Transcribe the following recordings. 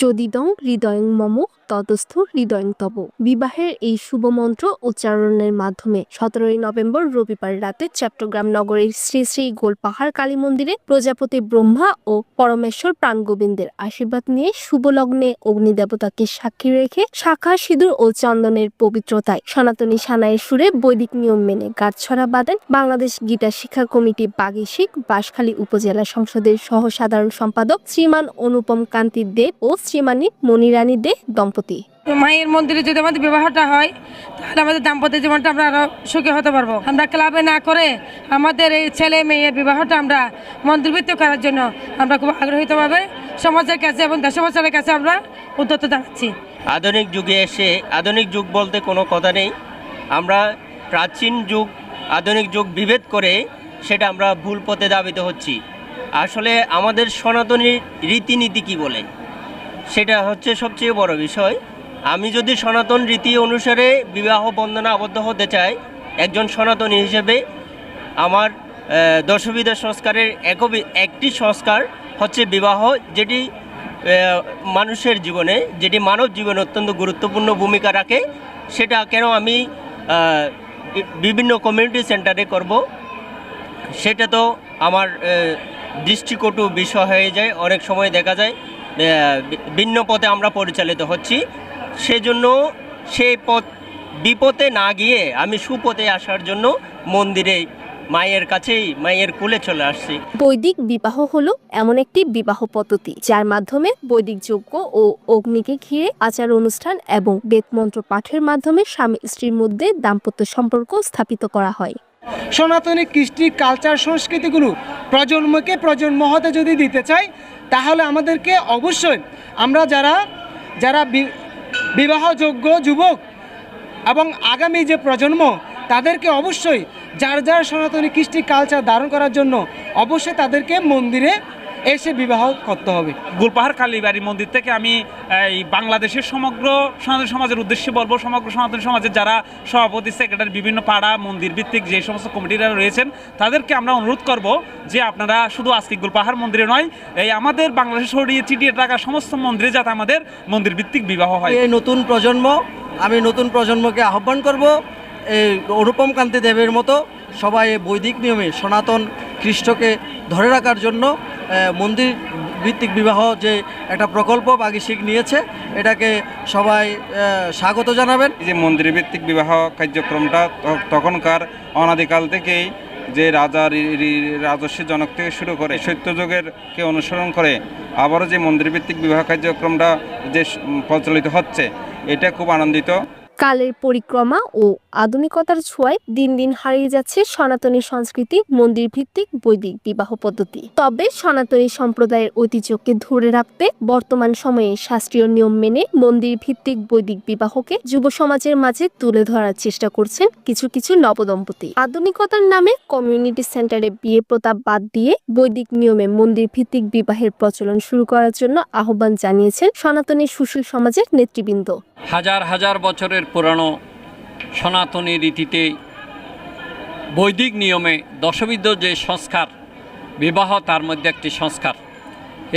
যদিদং হৃদয়ং মম ততস্থ হৃদয়ং তব। বিবাহের এই শুভ মন্ত্র উচ্চারণের মাধ্যমে 17 নভেম্বর রবিবার রাতে চট্টগ্রাম নগরের শ্রী শ্রী গোলপাহাড় কালী মন্দিরে প্রজাপতি ব্রহ্মা ও পরমেশ্বর প্রাণগোবিন্দের আশীর্বাদ নিয়ে শুভ লগ্নে অগ্নিদেবতাকে সাক্ষী রেখে শাখা সিঁদুর ও চন্দনের পবিত্রতায় সনাতনী সানাইয়ের সুরে বৈদিক নিয়ম মেনে গাঁটছড়া বাঁধেন বাংলাদেশ গীতা শিক্ষা কমিটি বাগেশিক বাঁশখালী উপজেলা সংসদের সহ সাধারণ সম্পাদক শ্রীমান অনুপম কান্তি দেব ও শ্রীমানী মনিরানী দে দম্পতি। মায়ের মন্দিরে যদি আমাদের বিবাহটা হয় তাহলে আমাদের দাম্পত্য জীবনটা আমরা আরো সুখী হতে পারবো। আমরা ক্লাবে না করে আমাদের এই ছেলে মেয়ের বিবাহটা আমরা মন্দিরভিত্তিক করার জন্য আমরা খুব আগ্রহীতভাবে সমাজের কাছে এবং দেশবাসীর কাছে আমরা উদ্যত জানাচ্ছি। আধুনিক যুগে এসে আধুনিক যুগ বলতে কোনো কথা নেই, আমরা প্রাচীন যুগ আধুনিক যুগ বিভেদ করে সেটা আমরা ভুল পথে ধাবিত হচ্ছি। আসলে আমাদের সনাতনী রীতিনীতি কি বলে সেটা হচ্ছে সবচেয়ে বড় বিষয়। আমি যদি সনাতন রীতি অনুসারে বিবাহ বন্ধনে আবদ্ধ হতে চাই, একজন সনাতনী হিসেবে আমার দশবিধা সংস্কারের একটি সংস্কার হচ্ছে বিবাহ, যেটি মানুষের জীবনে, যেটি মানব জীবনে অত্যন্ত গুরুত্বপূর্ণ ভূমিকা রাখে। সেটা কেন আমি বিভিন্ন কমিউনিটি সেন্টারে করব, সেটা তো আমার দৃষ্টিকটু বিষয় হয়ে যায়। অনেক সময় দেখা যায় ভিন্ন পথে আমরা পরিচালিত হচ্ছি, সেজন্য সেই পথ বিপথে না গিয়ে আমি সুপথে আসার জন্য মন্দিরে মায়ের কাছেই মায়ের কোলে চলে আসছি। বৈদিক বিবাহ হলো এমন একটি বিবাহ পদ্ধতি যার মাধ্যমে বৈদিক যজ্ঞ ও অগ্নিকে ঘিরে আচার অনুষ্ঠান এবং বেদমন্ত্র পাঠের মাধ্যমে স্বামী স্ত্রীর মধ্যে দাম্পত্য সম্পর্ক স্থাপিত করা হয়। সনাতনী কৃষ্টি কালচার সংস্কৃতিগুলো প্রজন্মকে প্রজন্ম হতে যদি দিতে চাই, তাহলে আমাদেরকে অবশ্যই আমরা যারা বিবাহযোগ্য যুবক এবং আগামী যে প্রজন্ম তাদেরকে অবশ্যই যার সনাতনী কৃষ্টি কালচার ধারণ করার জন্য অবশ্যই তাদেরকে মন্দিরে এসে বিবাহ করতে হবে। গোলপাহাড় কালীবাড়ি মন্দির থেকে আমি এই বাংলাদেশের সমগ্র সনাতন সমাজের উদ্দেশ্যে বলবো, সমগ্র সনাতন সমাজের যারা সভাপতি সেক্রেটারি বিভিন্ন পাড়া মন্দির ভিত্তিক যে সমস্ত কমিটিরা রয়েছেন তাদেরকে আমরা অনুরোধ করব যে আপনারা শুধু আজকে গোলপাহাড় মন্দিরে নয়, এই আমাদের বাংলাদেশে ছড়িয়ে ছিটিয়ে থাকা সমস্ত মন্দিরে যাতে আমাদের মন্দির ভিত্তিক বিবাহ হয়। এই আমি নতুন প্রজন্মকে আহ্বান করব, এই অনুপম কান্তি দেবের মতো সবাই বৈদিক নিয়মে সনাতন খ্রিস্টকে ধরে রাখার জন্য মন্দির ভিত্তিক বিবাহ যে একটা প্রকল্প বাগিশিক নিয়েছে, এটাকে সবাই স্বাগত জানাবেন। এই যে মন্দির ভিত্তিক বিবাহ কার্যক্রমটা তখনকার অনাদিকাল থেকেই যে রাজস্বী জনক থেকে শুরু করে সত্যযুগেরকে অনুসরণ করে আবারও যে মন্দির ভিত্তিক বিবাহ কার্যক্রমটা যে প্রচলিত হচ্ছে, এটা খুব আনন্দিত। কালের পরিক্রমা ও আধুনিকতার ছোঁয়ায় দিন দিন হারিয়ে যাচ্ছে সনাতনী সংস্কৃতি মন্দির ভিত্তিক বৈদিক বিবাহ পদ্ধতি। তবে সনাতনী সম্প্রদায়ের ঐতিহ্যকে ধরে রাখতে বর্তমান সময়ে শাস্ত্রীয় নিয়ম মেনে মন্দির ভিত্তিক বৈদিক বিবাহকে যুব সমাজের মাঝে তুলে ধরার চেষ্টা করছেন কিছু কিছু নবদম্পতি। আধুনিকতার নামে কমিউনিটি সেন্টারে বিয়ে প্রথা বাদ দিয়ে বৈদিক নিয়মে মন্দির ভিত্তিক বিবাহের প্রচলন শুরু করার জন্য আহ্বান জানিয়েছেন সনাতনী সুশীল সমাজের নেতৃবৃন্দ। হাজার হাজার বছরের পুরানো সনাতনী রীতিতে বৈদিক নিয়মে দশবিধ যে সংস্কার বিবাহ, তার মধ্যে একটি সংস্কার।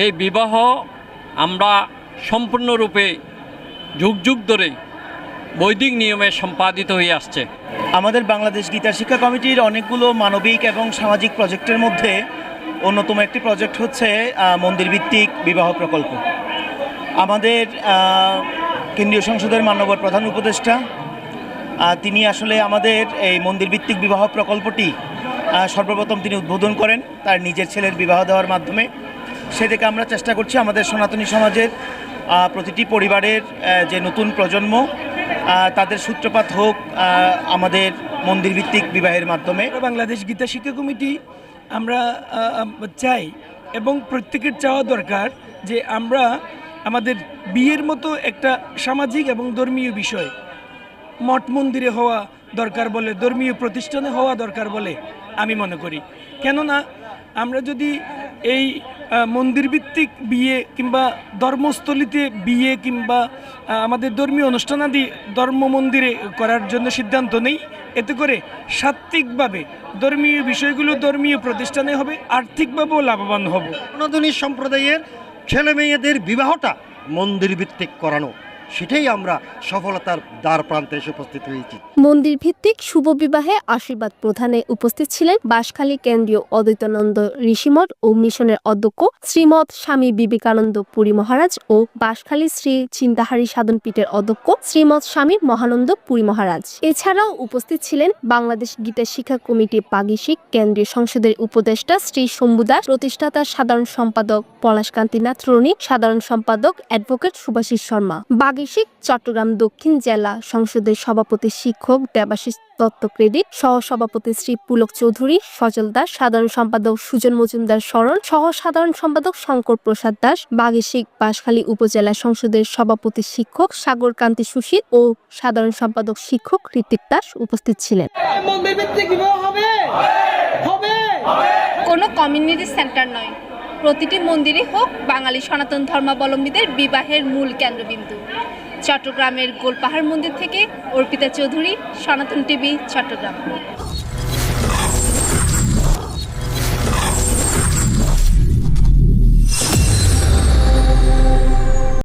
এই বিবাহ আমরা সম্পূর্ণরূপে যুগ যুগ ধরে বৈদিক নিয়মে সম্পাদিত হয়ে আসছে। আমাদের বাংলাদেশ গীতা শিক্ষা কমিটির অনেকগুলো মানবিক এবং সামাজিক প্রজেক্টের মধ্যে অন্যতম একটি প্রজেক্ট হচ্ছে মন্দির ভিত্তিক বিবাহ প্রকল্প। আমাদের কেন্দ্রীয় সংসদের মাননীয় প্রধান উপদেষ্টা তিনি আসলে আমাদের এই মন্দির ভিত্তিক বিবাহ প্রকল্পটি সর্বপ্রথম তিনি উদ্বোধন করেন তার নিজের ছেলের বিবাহ দেওয়ার মাধ্যমে। সে থেকে আমরা চেষ্টা করছি আমাদের সনাতনী সমাজের প্রতিটি পরিবারের যে নতুন প্রজন্ম তাদের সূত্রপাত হোক আমাদের মন্দির ভিত্তিক বিবাহের মাধ্যমে। বাংলাদেশ গীতা শিক্ষা কমিটি আমরা চাই এবং প্রত্যেকের চাওয়া দরকার যে আমরা আমাদের বিয়ের মতো একটা সামাজিক এবং ধর্মীয় বিষয় মঠ মন্দিরে হওয়া দরকার বলে, ধর্মীয় প্রতিষ্ঠানে হওয়া দরকার বলে আমি মনে করি। কেননা আমরা যদি এই মন্দিরভিত্তিক বিয়ে কিংবা ধর্মস্থলীতে বিয়ে কিংবা আমাদের ধর্মীয় অনুষ্ঠানাদি ধর্ম মন্দিরে করার জন্য সিদ্ধান্ত নেই, এতে করে সাত্ত্বিকভাবে ধর্মীয় বিষয়গুলো ধর্মীয় প্রতিষ্ঠানে হবে, আর্থিকভাবেও লাভবান হব। সনাতনী সম্প্রদায়ের ছেলে মেয়েদের বিবাহটা মন্দির ভিত্তিক করানো, সেটাই আমরা সফলতার দ্বার প্রান্তে এসে উপস্থিত হয়েছি। মন্দির ভিত্তিক শুভ বিবাহে আশীর্বাদ প্রদানে উপস্থিত ছিলেন বাঁশখালী কেন্দ্রীয় অদ্বৈতানন্দ ঋষিমঠ ও মিশনের অধ্যক্ষ শ্রীমৎ স্বামী বিবেকানন্দ পুরী মহারাজ ও বাঁশখালী শ্রী চিন্তাহারী সাধন পীঠের অধ্যক্ষ শ্রীমৎ স্বামী মহানন্দ পুরী মহারাজ। এছাড়াও উপস্থিত ছিলেন বাংলাদেশ গীতা শিক্ষা কমিটি বাগিশিক কেন্দ্রীয় সংসদের উপদেষ্টা শ্রী শম্ভু দাস, প্রতিষ্ঠাতা সাধারণ সম্পাদক পলাশকান্তিনাথ রনি, সাধারণ সম্পাদক অ্যাডভোকেট সুভাষিস শর্মা, বাগিশিক চট্টগ্রাম দক্ষিণ জেলা সংসদের সভাপতি শিক্ষক দেবাশিস দত্ত ক্রেডিট, সহ সভাপতি শ্রী পুলক চৌধুরী, সজল দাস, সাধারণ সম্পাদক সুজন মজুমদার শরণ, সহ সাধারণ সম্পাদক শঙ্কর প্রসাদ দাস, বাগিশিক বাঁশখালী উপজেলা সংসদের সভাপতি শিক্ষক সাগর কান্তি সুশীল ও সাধারণ সম্পাদক শিক্ষক ঋত্বিক দাস উপস্থিত ছিলেন। কোনো কমিউনিটি সেন্টার নয়, প্রতিটি মন্দিরই হোক বাঙালি সনাতন ধর্মাবলম্বীদের বিবাহের মূল কেন্দ্রবিন্দু। চট্টগ্রামের গোলপাহাড় মন্দির থেকে অর্পিতা চৌধুরী, সনাতন টিভি, চট্টগ্রাম।